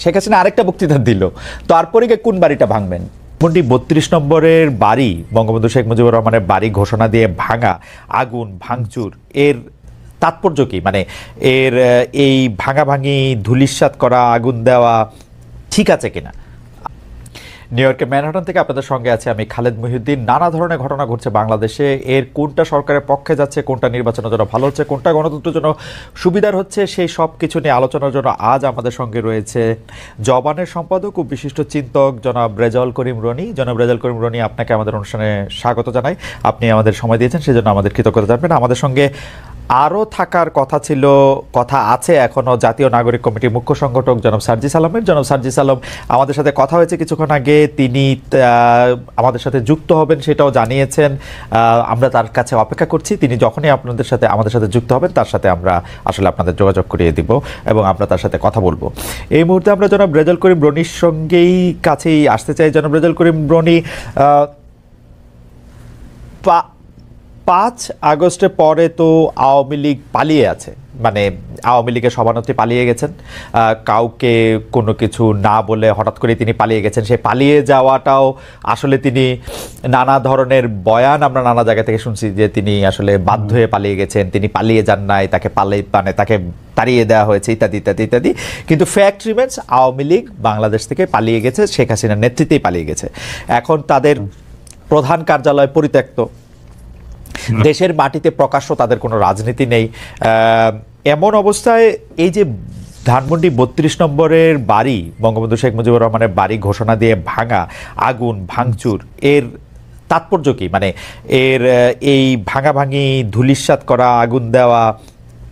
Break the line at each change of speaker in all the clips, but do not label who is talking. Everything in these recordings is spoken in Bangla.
শেখ হাসিনা আরেকটা বক্তৃতা দিল, তারপরে কোন বাড়িটা ভাঙবেন? 32 নম্বরের বাড়ি, বঙ্গবন্ধু শেখ মুজিবুর রহমানের বাড়ি ঘোষণা দিয়ে ভাঙা, আগুন ভাঙচুর, এর তাৎপর্য কি? মানে এর এই ভাঙাভাঙি, ধূলিসাৎ করা, আগুন দেওয়া ঠিক আছে কিনা? নিউ ইয়র্কের ম্যানহাটন থেকে আপনাদের সঙ্গে আছে আমি খালেদ মহিউদ্দিন। নানা ধরনের ঘটনা ঘটছে বাংলাদেশে। এর কোনটা সরকারের পক্ষে যাচ্ছে, কোনটা নির্বাচনের জন্য ভালো হচ্ছে, কোনটা গণতন্ত্রের জন্য সুবিধার হচ্ছে, সেই সব কিছু নিয়ে আলোচনার জন্য আজ আমাদের সঙ্গে রয়েছে জবানের সম্পাদক ও বিশিষ্ট চিন্তক জনাব রেজাউল করিম রনি। জনাব রেজাউল করিম রনি, আপনাকে আমাদের অনুষ্ঠানে স্বাগত জানাই। আপনি আমাদের সময় দিয়েছেন, সেজন্য আমাদের কৃতজ্ঞতা জানবেন। আমাদের সঙ্গে আরও থাকার কথা ছিল, কথা আছে এখনও, জাতীয় নাগরিক কমিটির মুখ্য সংগঠক জনাব সার্জিস আলমের। জনাব সার্জিস আলম আমাদের সাথে কথা হয়েছে কিছুক্ষণ আগে, তিনি আমাদের সাথে যুক্ত হবেন সেটাও জানিয়েছেন। আমরা তার কাছে অপেক্ষা করছি, তিনি যখনই আমাদের সাথে যুক্ত হবেন তার সাথে আমরা আসলে আপনাদের যোগাযোগ করিয়ে দিব এবং আমরা তার সাথে কথা বলবো। এই মুহূর্তে আমরা জনাব রেজাউল করিম রনির সঙ্গেই কাছেই আসতে চাই। জনাব রেজাউল করিম রনি, 5 আগস্টের পরে তো আওয়ামী লীগ পালিয়ে আছে, মানে আওয়ামী লীগের সভানেত্রী পালিয়ে গেছেন, কাউকে কোনো কিছু না বলে হঠাৎ করে তিনি পালিয়ে গেছেন। সেই পালিয়ে যাওয়াটাও আসলে তিনি নানা ধরনের বয়ান আমরা নানা জায়গা থেকে শুনছি যে তিনি আসলে বাধ্য হয়ে পালিয়ে গেছেন, তিনি পালিয়ে যান নাই, তাকে তাকে তাড়িয়ে দেওয়া হয়েছে, ইত্যাদি ইত্যাদি ইত্যাদি। কিন্তু ফ্যাক্ট রিমেন্স, আওয়ামী লীগ বাংলাদেশ থেকে পালিয়ে গেছে, শেখ হাসিনার নেতৃত্বেই পালিয়ে গেছে। এখন তাদের প্রধান কার্যালয় পরিত্যক্ত, দেশের মাটিতে প্রকাশ্য তাদের কোনো রাজনীতি নেই। এমন অবস্থায় এই যে ধানমন্ডি 32 নম্বরের বাড়ি, বঙ্গবন্ধু শেখ মুজিবুর রহমানের বাড়ি ঘোষণা দিয়ে ভাঙা, আগুন ভাঙচুর, এর তাৎপর্য কি? মানে এর এই ভাঙাভাঙি, ধূলিসাৎ করা, আগুন দেওয়া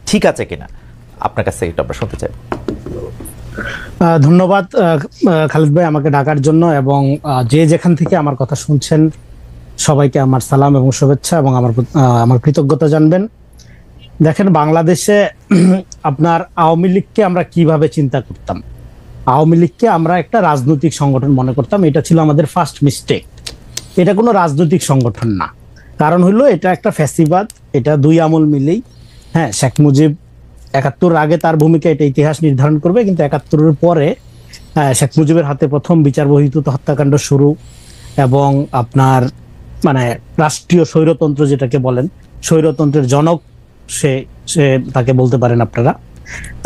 ঠিক আছে কিনা? আপনার কাছে এটা আমরা শুনতে চাই।
ধন্যবাদ খালেদ ভাই আমাকে ডাকার জন্য, এবং যে যেখান থেকে আমার কথা শুনছেন সবাইকে আমার সালাম এবং শুভেচ্ছা এবং আমার কৃতজ্ঞতা জানবেন। দেখেন, বাংলাদেশে আপনার আওয়ামী লীগকে আমরা কিভাবে চিন্তা করতাম, আওয়ামী লীগকে আমরা একটা রাজনৈতিক সংগঠন মনে করতাম। এটা ছিল আমাদের ফার্স্ট মিস্টেক। এটা কোনো রাজনৈতিক সংগঠন না। কারণ হলো এটা একটা ফ্যাসিবাদ, এটা দুই আমল মিলেই। হ্যাঁ, শেখ মুজিব ৭১ আগে তার ভূমিকা এটা ইতিহাস নির্ধারণ করবে, কিন্তু ৭১ পরে শেখ মুজিবের হাতে প্রথম বিচার বহির্ভূত হত্যাকাণ্ড শুরু, এবং আপনার মানে রাষ্ট্রীয় স্বৈরতন্ত্র যেটাকে বলেন, স্বৈরতন্ত্রের জনক সে তাকে বলতে পারেন আপনারা।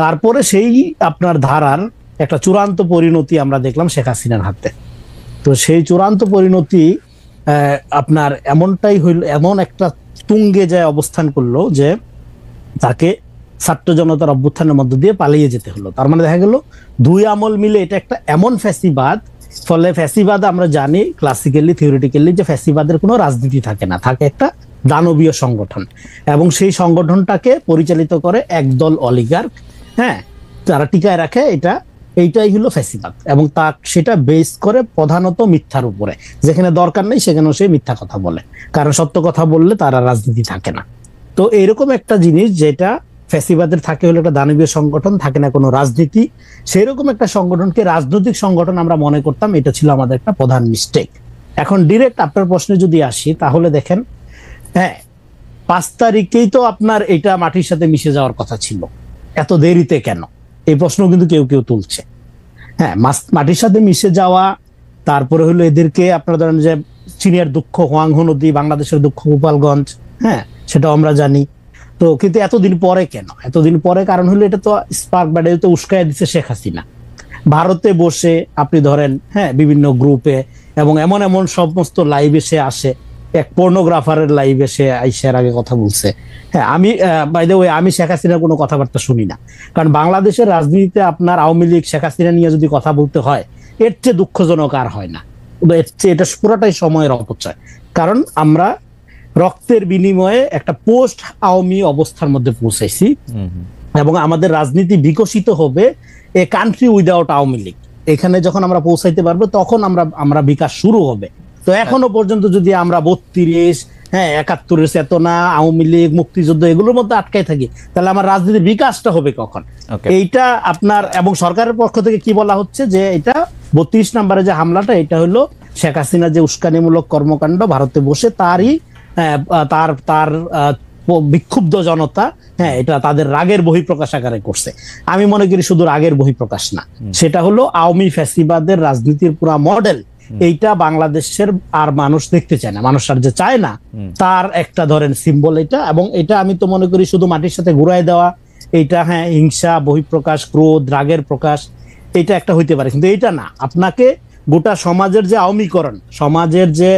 তারপরে সেই আপনার ধারার একটা চূড়ান্ত পরিণতি আমরা দেখলাম শেখ হাসিনার হাতে। তো সেই চূড়ান্ত পরিণতি আপনার এমনটাই হইল, এমন একটা তুঙ্গে যায় অবস্থান করলো যে তাকে ছাত্র জনতার অভ্যুত্থানের মধ্য দিয়ে পালিয়ে যেতে হলো। তার মানে দেখা গেল দুই আমল মিলে এটা একটা এমন ফ্যাসিবাদ। ফলে ফ্যাসিবাদ আমরা জানি ক্লাসিক্যালি, থিওরিটিক্যালি, যে ফ্যাসিবাদের কোনো রাজনীতি থাকে না, থাকে একটা দানবীয় সংগঠন, এবং সেই সংগঠনটাকে পরিচালিত করে একদল অলিগার্ক। হ্যাঁ, তারা টিকায় রাখে, এইটাই হলো ফ্যাসিবাদ, এবং সেটা বেস করে প্রধানত মিথ্যার উপরে। যেখানে দরকার নেই সেখানেও সে মিথ্যা কথা বলে, কারণ সত্য কথা বললে তারা রাজনীতি থাকে না। তো এরকম একটা জিনিস, যেটা ফ্যাসিবাদের থাকে হলো একটা দানবীয় সংগঠন, থাকে না কোনো রাজনীতি, সেরকম একটা সংগঠনকে রাজনৈতিক সংগঠন আমরা মনে করতাম। এটা ছিল আমাদের একটা প্রধান মিস্টেক। এখন ডিরেক্ট আপনার প্রশ্নে যদি আসি, তাহলে দেখেন, হ্যাঁ, 5 তারিখেই তো আপনার এটা মাটির সাথে মিশে যাওয়ার কথা ছিল, এত দেরিতে কেন? এই প্রশ্ন কিন্তু কেউ কেউ তুলছে। হ্যাঁ, মাটির সাথে মিশে যাওয়া, তারপরে হলো এদেরকে আপনারা ধরেন যে চীনের দুঃখ হোয়াংহো নদী, বাংলাদেশের দুঃখ গোপালগঞ্জ, হ্যাঁ, সেটাও আমরা জানি। তো কিন্তু এতদিন পরে কেন? এতদিন পরে কারণ হলো এটা তো স্পার্ক বা তো উস্কায় দিচ্ছে শেখ হাসিনা। ভারতে বসে আপনি ধরেন, হ্যাঁ, বিভিন্ন গ্রুপে এবং এমন এমন সমস্ত লাইভে সে আসে, এক পর্নোগ্রাফারের লাইভে সে আইসার আগে কথা বলছে। হ্যাঁ, আমি বাই দ্য ওয়ে আমি শেখ হাসিনার কোনো কথাবার্তা শুনি না, কারণ বাংলাদেশের রাজনীতিতে আপনার আওয়ামী লীগ শেখ হাসিনা নিয়ে যদি কথা বলতে হয়, এর চেয়ে দুঃখজনক আর হয় না। এর চেয়ে এটা পুরোটাই সময়ের অপচয়। কারণ আমরা রক্তের বিনিময়ে একটা পোস্ট আওয়ামী অবস্থার মধ্যে পৌঁছাইছি, এবং আমাদের রাজনীতি বিকশিত হবে a country without Awami League. এখানে যখন আমরা পৌঁছাইতে পারবো তখন আমরা বিকাশ শুরু হবে। তো এখনো পর্যন্ত যদি আমরা 32, হ্যাঁ, 71-এর চেতনা, আওয়ামী লীগ, মুক্তিযুদ্ধ এগুলোর মধ্যে আটকাই থাকি, তাহলে আমার রাজনীতির বিকাশটা হবে কখন? এইটা আপনার এবং সরকারের পক্ষ থেকে কি বলা হচ্ছে যে এটা 32 নম্বরে যে হামলাটা, এটা হলো শেখ হাসিনা যে উস্কানিমূলক কর্মকাণ্ড, ভারতে বসে তারই তার বিক্ষুব্ধ জনতা, হ্যাঁ, এটা তাদের রাগের বহিঃপ্রকাশ আকারে করছে। আমি মনে করি শুধু রাগের বহিঃপ্রকাশ না, সেটা হলো আওয়ামী ফ্যাসিবাদের রাজনীতির পুরা মডেল। এইটা বাংলাদেশের আর মানুষ দেখতে চায় না, মানুষ আর যে চায় না তার একটা ধরেন সিম্বল এটা। এবং এটা আমি তো মনে করি শুধু মাটির সাথে ঘুরাই দেওয়া, এইটা হ্যাঁ হিংসা বহিঃপ্রকাশ, ক্রোধ, রাগের প্রকাশ, এটা একটা হইতে পারে, কিন্তু এইটা না। আপনাকে গোটা সমাজের যে আওয়ামীকরণ, সমাজের যে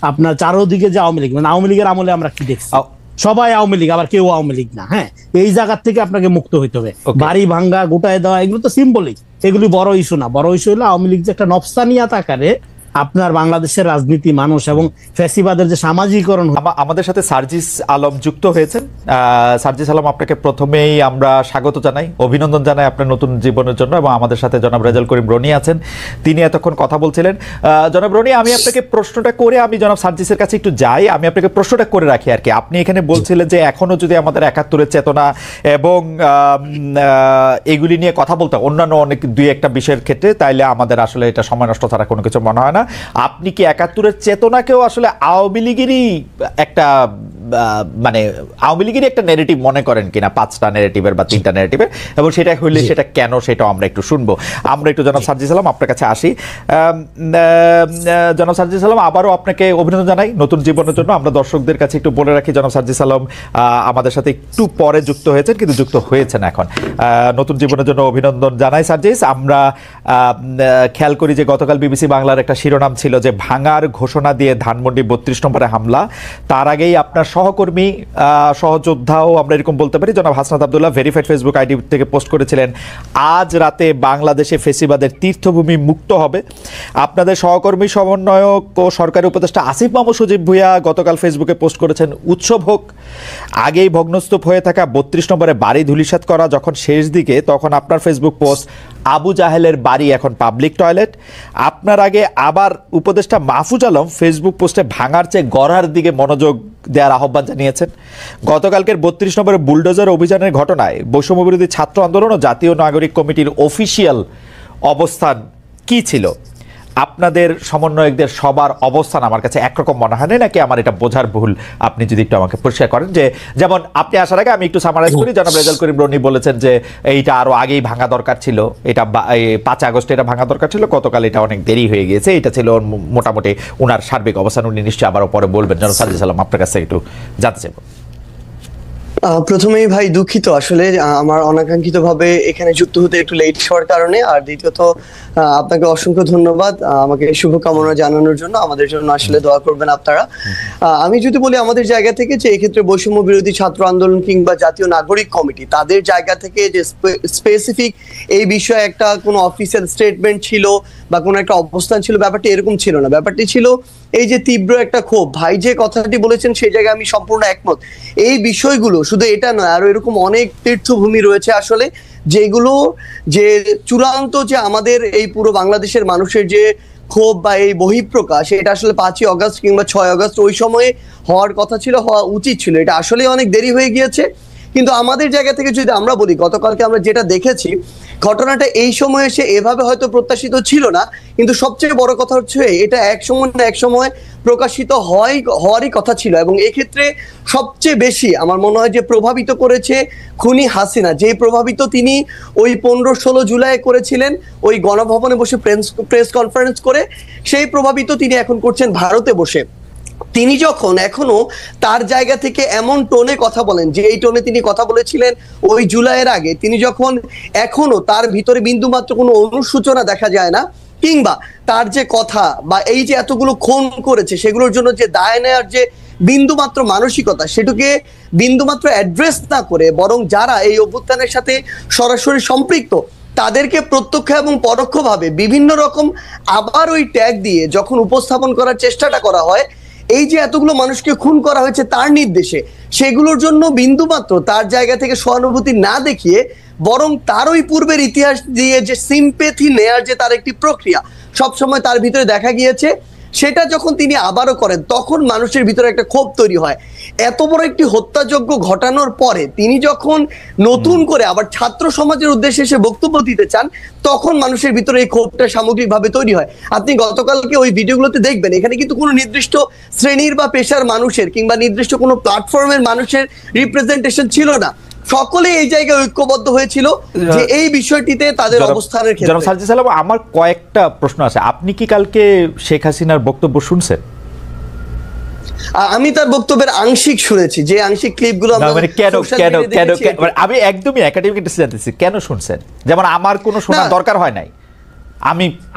আপনার চারোদিকে যে আওয়ামী লীগ, মানে আওয়ামী লীগের আমলে আমরা কি দেখছি, সবাই আওয়ামী লীগ আবার কেউ আওয়ামী লীগ না, হ্যাঁ, এই জায়গার থেকে আপনাকে মুক্ত হইতে হবে। বাড়ি ভাঙ্গা, গোটায় দেওয়া, এগুলো তো সিম্বলিক, এগুলি বড় ইস্যু না। বড় ইস্যু হলো আওয়ামী লীগ যে একটা নফসানিয়াত আকারে আপনার বাংলাদেশের রাজনীতি, মানুষ এবং ফ্যাসিবাদের যে সামাজিকরণ।
আমাদের সাথে সার্জিস আলম যুক্ত হয়েছেন। সার্জিস আলম, আপনাকে প্রথমেই আমরা স্বাগত জানাই, অভিনন্দন জানাই আপনার নতুন জীবনের জন্য। এবং আমাদের সাথে জনাব রেজাউল করিম রনি আছেন, তিনি এতক্ষণ কথা বলছিলেন। জনাব রনি, আমি আপনাকে প্রশ্নটা করে আমি জনাব সার্জিসের কাছে একটু যাই, আমি আপনাকে প্রশ্নটা করে রাখি আর কি। আপনি এখানে বলছিলেন যে এখনো যদি আমাদের ৭১-এর চেতনা এবং এগুলি নিয়ে কথা বলতে অন্যান্য অনেক দুই একটা বিষয়ের ক্ষেত্রে, তাইলে আমাদের আসলে এটা সময় নষ্ট ছাড়া কোনো কিছু মনে হয় না। আপনি কি ৭১-এর চেতনাকেও আসলে আওয়ামী লীগেরই একটা মানে আওয়ামী লীগেরই একটা নেগেটিভ মনে করেন কিনা, ৫টা নেগেটিভের বা ৩টা নেগেটিভের, এবং সেটা হইলে সেটা কেন, সেটাও আমরা একটু শুনবো। আমরা একটু জনাব সার্জিস আলম আপনার কাছে আসি। জনাব সার্জিস আলম, আবারও আপনাকে অভিনন্দন জানাই নতুন জীবনের জন্য। আমরা দর্শকদের কাছে একটু বলে রাখি, জনাব সার্জিস আলম আমাদের সাথে একটু পরে যুক্ত হয়েছেন, কিন্তু যুক্ত হয়েছেন এখন। নতুন জীবনের জন্য অভিনন্দন জানাই সার্জিস। আমরা খেয়াল করি যে গতকাল বিবিসি বাংলার একটা শিরোনাম ছিল যে ভাঙার ঘোষণা দিয়ে ধানমন্ডি ৩২ নম্বরে হামলা। তার আগেই আপনার সহকর্মী, সহযোদ্ধাও আমরা এরকম বলতে পারি, জনাব Hasnat Abdullah verified Facebook ID থেকে পোস্ট করেছিলেন, আজ রাতে বাংলাদেশে ফেসিবাদের তীর্থভূমি মুক্ত হবে। আপনাদের সহকর্মী, সমন্বয়ক ও সরকারি উপদেষ্টা আসিফ মাহমুদ সজীব ভুঁইয়া গতকাল ফেসবুকে পোস্ট করেছেন, উৎসব হোক। আগেই ভগ্নস্তূপ হয়ে থাকা ৩২ নম্বরে বাড়ি ধূলিসাৎ করা যখন শেষ দিকে, তখন আপনার ফেসবুক পোস্ট, আবু জাহেলের বাড়ি এখন পাবলিক টয়লেট। আপনার আগে আবার উপদেষ্টা মাহফুজ আলম ফেসবুক পোস্টে ভাঙার চেয়ে গড়ার দিকে মনোযোগ দেওয়ার আহ্বান জানিয়েছেন। গতকালকের ৩২ নম্বরে বুলডোজার অভিযানের ঘটনায় বৈষম্যবিরোধী ছাত্র আন্দোলন ও জাতীয় নাগরিক কমিটির অফিসিয়াল অবস্থান কি ছিল? আপনাদের সমন্বয়কদের সবার অবস্থান আমার কাছে একরকম মনে হয় না, নাকি আমার এটা বোঝার ভুল? আপনি যদি একটু আমাকে পরিষ্কার করেন। যে যেমন আপনি আসার আগে আমি একটু সামারাইজ করি, জনাব রেজাউল করিম রনি বলেছেন যে এইটা আরো আগেই ভাঙা দরকার ছিল, এটা ৫ আগস্ট এটা ভাঙা দরকার ছিল, গতকাল এটা অনেক দেরি হয়ে গিয়েছে। এটা ছিল মোটামুটি ওনার সার্বিক অবস্থান, উনি নিশ্চয়ই আবারও পরে বলবেন। জনাব সার্জিস আলম, আপনার কাছে একটু জানতে চাইব।
প্রথমেই ভাই দুঃখিত, আসলে আমার অনাকাঙ্ক্ষিত ভাবে এখানে যুক্ত হতে একটু লেট হওয়ার কারণে। আর দ্বিতীয়ত আপনাকে অসংখ্য ধন্যবাদ আমাকে শুভকামনা জানানোর জন্য। আমাদের জন্য আসলে দোয়া করবেন আপনারা। আমি যদি বলি আমাদের জায়গা থেকে, যে এক্ষেত্রে বৈষম্য বিরোধী ছাত্র আন্দোলন কিংবা জাতীয় নাগরিক কমিটি তাদের জায়গা থেকে যে স্পেসিফিক এই বিষয়ে একটা কোনো অফিসিয়াল স্টেটমেন্ট ছিল বা কোনো একটা অবস্থান ছিল, ব্যাপারটি এরকম ছিল না। ব্যাপারটি ছিল এই যে তীব্র একটা ক্ষোভ। ভাই যে কথাটি বলেছেন সেই জায়গায় আমি সম্পূর্ণ একমত। এই বিষয়গুলো শুধু এটা নয়, আরো এরকম অনেক তীর্থভূমি রয়েছে আসলে, যেগুলো যে চূড়ান্ত যে আমাদের এই পুরো বাংলাদেশের মানুষের যে ক্ষোভ বা এই বহিঃপ্রকাশ, এটা আসলে ৫ই আগস্ট কিংবা ৬ আগস্ট ওই সময়ে হওয়ার কথা ছিল, হওয়া উচিত ছিল। এটা আসলে অনেক দেরি হয়ে গিয়েছে। কিন্তু আমাদের জায়গা থেকে যদি আমরা বলি, গতকালকে আমরা যেটা দেখেছি, ঘটনাটা এই সময় এসে এভাবে হয়তো প্রত্যাশিত ছিল না, কিন্তু সবচেয়ে বড় কথা হচ্ছে এটা এক সময় না এক সময় প্রকাশিত হওয়ারই কথা ছিল। এবং এক্ষেত্রে সবচেয়ে বেশি আমার মনে হয় যে প্রভাবিত করেছে খুনি হাসিনা। যে প্রভাবিত তিনি ওই ১৫-১৬ জুলাই করেছিলেন ওই গণভবনে বসে প্রেস কনফারেন্স করে, সেই প্রভাবিত তিনি এখন করছেন ভারতে বসে। তিনি যখন এখনো তার জায়গা থেকে এমন টোনে কথা বলেন, যে এই টোনে তিনি কথা বলেছিলেন ওই জুলাইয়ের আগে, তিনি যখন এখনো তার ভিতরে বিন্দুমাত্র কোনো অনুসূচনা দেখা যায় না, কিংবা তার যে কথা বা এই যে এতগুলো খুন করেছে সেগুলোর জন্য যে দায় নেওয়ার যে বিন্দুমাত্র মানসিকতা, সেটাকে বিন্দুমাত্র অ্যাড্রেস না করে, বরং যারা এই অভ্যুত্থানের সাথে সরাসরি সম্পৃক্ত তাদেরকে প্রত্যক্ষ এবং পরোক্ষভাবে বিভিন্ন রকম আবার ওই ট্যাগ দিয়ে যখন উপস্থাপন করার চেষ্টাটা করা হয়, এই যে এতগুলো মানুষকে খুন করা হয়েছে তার নির্দেশে, সেগুলোর জন্য বিন্দুমাত্র তার জায়গা থেকে সহানুভূতি না দেখিয়ে, বরং তার ওই পূর্বের ইতিহাস দিয়ে যে সিম্পেথি নেয়ার যে তার একটি প্রক্রিয়া সবসময় তার ভিতরে দেখা গিয়েছে, সেটা যখন তিনি আবারও করেন তখন মানুষের ভিতরে একটা ক্ষোভ তৈরি হয়। এত বড় একটি হত্যাযজ্ঞ ঘটানোর পরে তিনি যখন নতুন করে আবার ছাত্র সমাজের উদ্দেশ্যে এসে বক্তব্য দিতে চান, তখন মানুষের ভিতরে এই ক্ষোভটা সামগ্রিকভাবে তৈরি হয়। আপনি গতকালকে ওই ভিডিওগুলোতে দেখবেন, এখানে কিন্তু কোনো নির্দিষ্ট শ্রেণীর বা পেশার মানুষের কিংবা নির্দিষ্ট কোনো প্ল্যাটফর্মের মানুষের রিপ্রেজেন্টেশন ছিল না, সকলে এই জায়গায় ঐক্যবদ্ধ হয়েছিল যে এই বিষয়টিতে তাদের অবস্থানের ক্ষেত্রে।
সার্জিস আলম, আমার কয়েকটা প্রশ্ন আছে। আপনি কি কালকে শেখ হাসিনার বক্তব্য শুনছেন?
আমি তার বক্তব্যের আংশিক শুনেছি, যে আংশিক ক্লিপগুলো
আমি একদমই একাডেমিক জানতেছি কেন শুনছেন। যেমন আমার কোনো শোনার দরকার হয় নাই,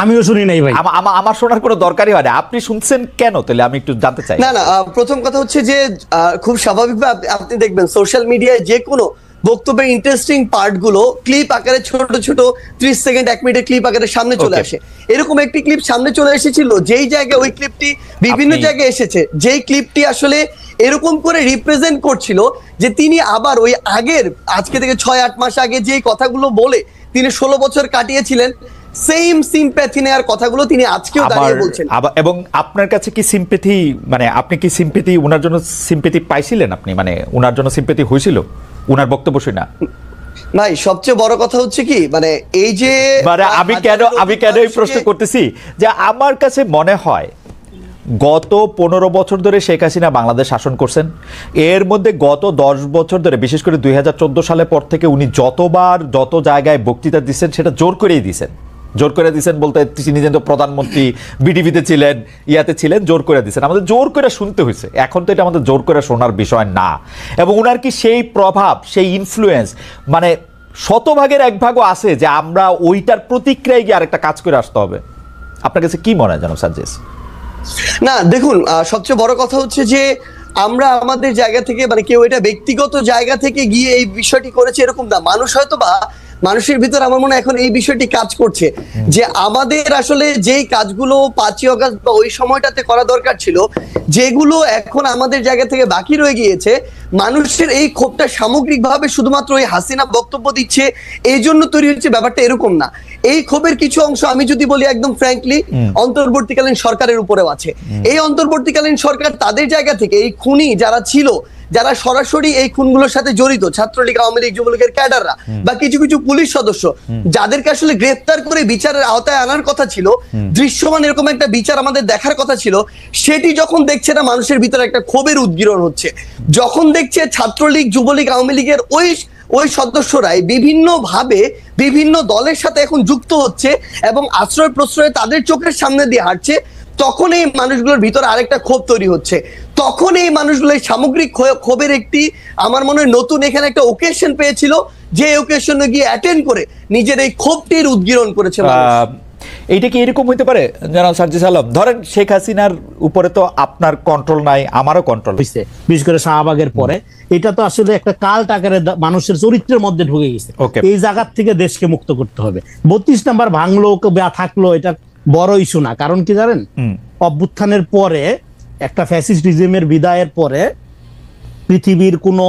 আমিও শুনি নাই ভাই,
আমার শোনার কোনো দরকারই হয় না, আপনি শুনছেন কেন? তাহলে আমি একটু জানতে চাই।
না, প্রথম কথা হচ্ছে যে খুব স্বাভাবিকভাবে আপনি দেখবেন সোশ্যাল মিডিয়ায় যে কোনো বক্তব্যের ইন্টারেস্টিং পার্ট গুলো ক্লিপ আকারে ছোট ছোট 30 সেকেন্ড 1 মিনিটের ক্লিপ আকারে সামনে চলে আসে। এরকম একটি ক্লিপ সামনে চলে এসেছিল, যেই জায়গায় ওই ক্লিপটি বিভিন্ন জায়গায় এসেছে, যেই ক্লিপটি আসলে এরকম করে রিপ্রেজেন্ট করছিল যে তিনি আবার ওই আগের আজকে থেকে 6-8 মাস আগে যে কথাগুলো বলে তিনি 16 বছর কাটিয়েছিলেন, সেম সিম্প্যাথি নেওয়ার কথাগুলো তিনি আজকেও দাঁড়িয়ে বলছেন।
এবং আপনার কাছে কি সিম্প্যাথি, মানে আপনি কি সিম্প্যাথি ওনার জন্য সিম্প্যাথি পাইছিলেন? আপনি মানে ওনার জন্য সিম্প্যাথি হয়েছিল ওনার বক্তব্য শুনে?
ভাই সবচেয়ে বড় কথা হচ্ছে কি, মানে এই যে
আমি কেন এই প্রশ্ন করতেছি, যে আমার কাছে মনে হয় গত 15 বছর ধরে শেখ হাসিনা বাংলাদেশ শাসন করছেন। এর মধ্যে গত 10 বছর ধরে, বিশেষ করে 2014 সালের পর থেকে উনি যতবার যত জায়গায় বক্তৃতা দিচ্ছেন সেটা জোর করেই দিচ্ছেন। জোর করে দিচ্ছেন বলতে তিনি যেন প্রধানমন্ত্রী বিডিবিতে ছিলেন, ইয়াতে ছিলেন, জোর করে দিচ্ছেন, আমাদের জোর করে শুনতে হয়েছে। এখন তো এটা আমাদের জোর করে শোনার বিষয় না। এবং উনার কি সেই প্রভাব, সেই ইনফ্লুয়েন্স মানে 100 ভাগের 1 ভাগও আছে যে আমরা ওইটার প্রতিক্রিয়ায় গিয়ে আরেকটা কাজ করে আসতে হবে? আপনার কাছে কি মনে হয় জানো সার্জিস?
না দেখুন, সবচেয়ে বড় কথা হচ্ছে যে আমরা আমাদের জায়গা থেকে, মানে কেউ এটা ব্যক্তিগত জায়গা থেকে গিয়ে এই বিষয়টি করেছে এরকম না। মানুষ হয়তো বা মানুষের ভিতর আমার মনে হয় এখন এই বিষয়টি কাজ করছে যে আমাদের আসলে যেই কাজগুলো 5ই আগস্ট বা ওই সময়টাতে করা দরকার ছিল, যেগুলো এখন আমাদের জায়গা থেকে বাকি রয়ে গিয়েছে, মানুষের এই ক্ষোভটা সামগ্রিকভাবে শুধুমাত্র ওই হাসিনা বক্তব্য দিচ্ছে এই জন্য তৈরি হচ্ছে, ব্যাপারটা এরকম না। এই ক্ষোভের কিছু অংশ আমি যদি বলি একদম ফ্র্যাঙ্কলি অন্তর্বর্তীকালীন সরকারের উপরেও আছে। এই অন্তর্বর্তীকালীন সরকার তাদের জায়গা থেকে এই খুনি যারা ছিল, যারা সরাসরি এই খুনগুলোর সাথে জড়িত, ছাত্রলীগ, আওয়ামী লীগ, যুবলীগের ক্যাডাররা বা কিছু কিছু পুলিশ সদস্য, যাদেরকে আসলে গ্রেফতার করে বিচারের আওতায় আনার কথা ছিল, দৃশ্যমান এরকম একটা বিচার আমাদের দেখার কথা ছিল, সেটি যখন দেখছে না মানুষের ভিতরে একটা ক্ষোভের উদ্গীরণ হচ্ছে। যখন দেখছে ছাত্রলীগ, যুবলীগ, আওয়ামী লীগের ওই সদস্যরাই বিভিন্ন ভাবে বিভিন্ন দলের সাথে এখন যুক্ত হচ্ছে এবং আশ্রয় প্রশ্রয়ে তাদের চোখের সামনে দিয়ে হাঁটছে, তখন এই মানুষগুলোর ভিতরে আরেকটা ক্ষোভ তৈরি হচ্ছে। তখন এই মানুষগুলো সামগ্রিক ক্ষোভের একটি, আমার মনে হয় নতুন এখানে একটা ওকেশন পেয়েছিল, যে ওকেশনে গিয়ে অ্যাটেন্ড করে নিজের এই ক্ষোভটির উদ্গীরণ করেছে।
এইটা কি এরকম হইতে পারে জনাব সার্জিস আলম? ধরেন শেখ হাসিনার উপরে তো আপনার কন্ট্রোল নাই, আমারও কন্ট্রোল হইছে,
বিশেষ করে শাহবাগের পরে। এটা তো আসলে একটা কাল্ট আকারে মানুষের চরিত্রের মধ্যে ঢুকে গেছে। এই জায়গার থেকে দেশকে মুক্ত করতে হবে। 32 নাম্বার ভাঙলো বা থাকলো, এটা বড় ইস্যু না। কারণ কি জানেন, অভ্যুত্থানের পরে একটা ফ্যাসিস্টিজমের বিদায়ের পরে পৃথিবীর কোন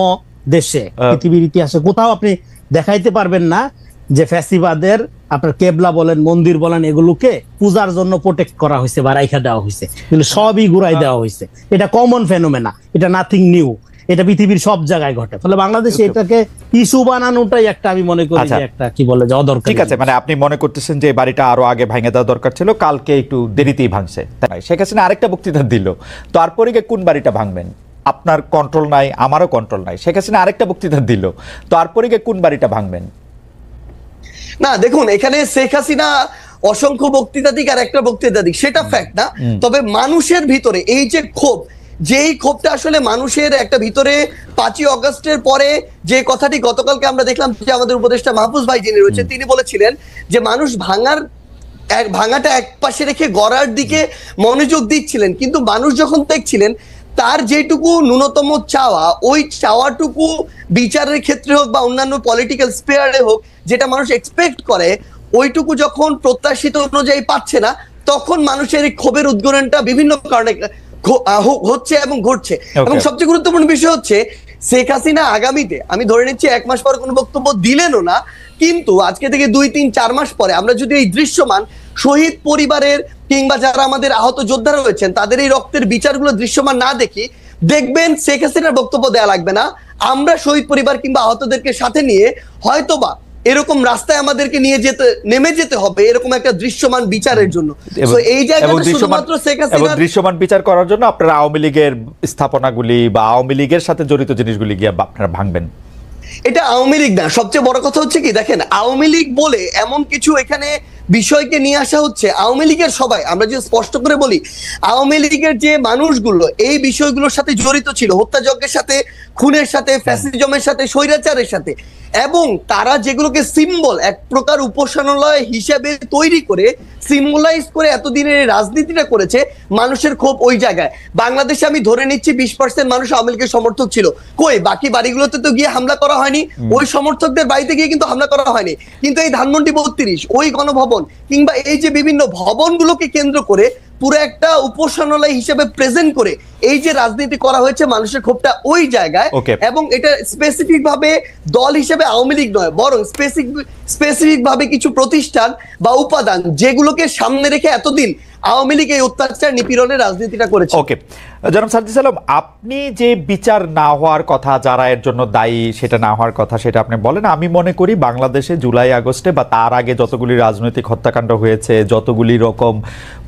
দেশে, পৃথিবীর ইতিহাসে কোথাও আপনি দেখাইতে পারবেন না যে ফ্যাসিবাদের আপনার কেবলা বলেন, মন্দির বলেন, এগুলোকে পূজার জন্য প্রোটেক্ট করা হয়েছে বা রাইখা দেওয়া হয়েছে, কিন্তু সবই ঘুরাই দেওয়া হয়েছে। এটা কমন ফেনোমেনা, এটা নাথিং নিউ, এটা পৃথিবীর সব জায়গায় ঘটে। ফলে বাংলাদেশে এটাকে ইস্যু বানানোটাই একটা, আমি মনে করি যে একটা কি বলে যে অদরকার।
ঠিক আছে, মানে আপনি মনে করতেছেন যে বাড়িটা আরো আগে ভাঙে দেওয়া দরকার ছিল, কালকে একটু দেরিতেই ভাঙছে। শেখ হাসিনা আরেকটা বক্তৃতা দিল, তারপরে কোন বাড়িটা ভাঙবেন? আপনার কন্ট্রোল নাই, আমারও কন্ট্রোল নাই। শেখ হাসিনা আরেকটা বক্তৃতা দিল, তারপরে কোন বাড়িটা ভাঙবেন?
না দেখুন, এখানে শেখ হাসিনা অসংখ্য বক্তৃতা দিক আর একটা বক্তৃতা দিক, সেটা ফ্যাক্ট না। তবে মানুষের ভিতরে এই যে ক্ষোভ, যেই ক্ষোভটা আসলে মানুষের একটা ভিতরে 5ই আগস্টের পরে, যে কথাটি গতকালকে আমরা দেখলাম যে আমাদের উপদেষ্টা মাহফুজ ভাই যিনি রয়েছেন, তিনি বলেছিলেন যে মানুষ ভাঙাটা এক পাশে রেখে গড়ার দিকে মনোযোগ দিচ্ছিলেন, কিন্তু মানুষ যখন দেখছিলেন তার যেটুকু ন্যূনতম চাওয়া, ওই চাওয়াটুকু বিচারের ক্ষেত্রে হোক বা অন্যান্য পলিটিক্যাল স্পেয়ারে হোক, যেটা মানুষ এক্সপেক্ট করে, ওইটুকু যখন প্রত্যাশিত অনুযায়ী পাচ্ছে না, তখন মানুষের এই ক্ষোভের উদ্গীরণটা বিভিন্ন কারণে হচ্ছে এবং ঘটছে। এবং সবচেয়ে গুরুত্বপূর্ণ বিষয় হচ্ছে শেখ হাসিনা আগামীতে, আমি ধরে নিচ্ছি 1 মাস পর কোনো বক্তব্য দিলেনও না, কিন্তু আজকে থেকে 2, 3, 4 মাস পরে আমরা যদি এই দৃশ্যমান শহীদ পরিবারের কিংবা যারা আমাদের আহত যোদ্ধা রয়েছেন তাদের এই রক্তের বিচারগুলো দৃশ্যমান না দেখি, দেখবেন শেখ হাসিনার বক্তব্য দেয়া লাগবে না, আমরা শহীদ পরিবার কিংবা আহতদেরকে সাথে নিয়ে হয়তোবা এরকম রাস্তায় আমাদেরকে নেমে যেতে হবে এরকম একটা দৃশ্যমান বিচারের জন্য। তো এই জায়গাটা শুধুমাত্র শেখ হাসিনা
দৃশ্যমান বিচার করার জন্য আপনারা আওয়ামী লীগের স্থাপনাগুলি বা আওয়ামী লীগের সাথে জড়িত জিনিসগুলি গিয়ে আপনারা ভাঙবেন।
এটা আওয়ামী লীগ না, সবচেয়ে বড় কথা হচ্ছে কি দেখেন, আওয়ামী লীগ বলে এমন কিছু এখানে বিষয়কে নিয়ে আসা হচ্ছে। আওয়ামী লীগের সবাই, আমরা যে স্পষ্ট করে বলি, আওয়ামী লীগের যে মানুষগুলো এই বিষয়গুলোর সাথে জড়িত ছিল, হত্যাযজ্ঞের সাথে, খুনের সাথে, ফ্যাসিজমের সাথে, স্বৈরাচারের সাথে, এবং তারা যেগুলোকে সিম্বল এক প্রকার উপাসনালয় হিসেবে তৈরি করে সিম্বলাইজ করে এতদিনের রাজনীতিটা করেছে, মানুষের ক্ষোভ ওই জায়গায়। বাংলাদেশে আমি ধরে নিচ্ছি 20% মানুষ আওয়ামী লীগের সমর্থক ছিল, কই বাকি বাড়িগুলোতে তো গিয়ে হামলা করা হয়নি, ওই সমর্থকদের বাড়িতে গিয়ে কিন্তু হামলা করা হয়নি। কিন্তু এই ধানমন্ডি 32 ওই গণভবন কিংবা এই যে বিভিন্ন ভবনগুলোকে কেন্দ্র করে পুরো একটা উপাসনালয় হিসেবে প্রেজেন্ট করে এই যে রাজনীতি করা হয়েছে, মানুষের ক্ষোভটা ওই জায়গায়। এবং এটা স্পেসিফিক ভাবে দল হিসেবে আওয়ামী লীগ নয়, বরং স্পেসিফিক ভাবে কিছু প্রতিষ্ঠান বা উপাদান যেগুলোকে সামনে রেখে এতদিন আওয়ামী লীগ এই অত্যাচার নিপীড়নের রাজনীতিটা করেছে।
ওকে, জনাব সাজ্জাদ আলম, আপনি যে বিচার না হওয়ার কথা, যারা এর জন্য দায়ী সেটা না হওয়ার কথা, সেটা আপনি বলেন। আমি মনে করি বাংলাদেশে জুলাই আগস্টে বা তার আগে যতগুলি রাজনৈতিক হত্যাকাণ্ড হয়েছে, যতগুলি রকম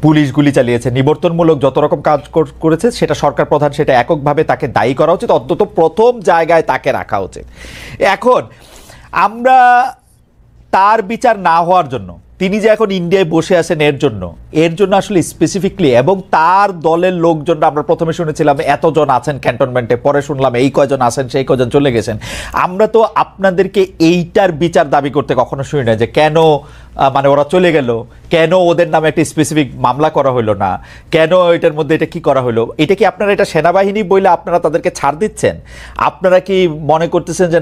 পুলিশ গুলি চালিয়েছে, নিবর্তনমূলক যত রকম কাজ করেছে, সেটা সরকার প্রধান সেটা এককভাবে তাকে দায়ী করা উচিত, অন্তত প্রথম জায়গায় তাকে রাখা উচিত। এখন আমরা তার বিচার না হওয়ার জন্য, তিনি যে এখন ইন্ডিয়ায় বসে আছেন এর জন্য আসলে স্পেসিফিকলি, এবং তার দলের লোকজন, আমরা প্রথমে শুনেছিলাম এতজন আছেন ক্যান্টনমেন্টে, পরে শুনলাম এই কয়জন আছেন, সেই কয়জন চলে গেছেন। আমরা তো আপনাদেরকে এইটার বিচার দাবি করতে কখনো শুনি না, যে কেন মানে ওরা চলে গেল, কেন ওদের নামে একটা স্পেসিফিক মামলা করা হলো না, কেন এটার মধ্যে এটা কি করা হলো। এটা কি আপনারা এটা সেনাবাহিনী বলে আপনারা তাদেরকে ছাড় দিচ্ছেন? আপনারা কি মনে করতেছেন যে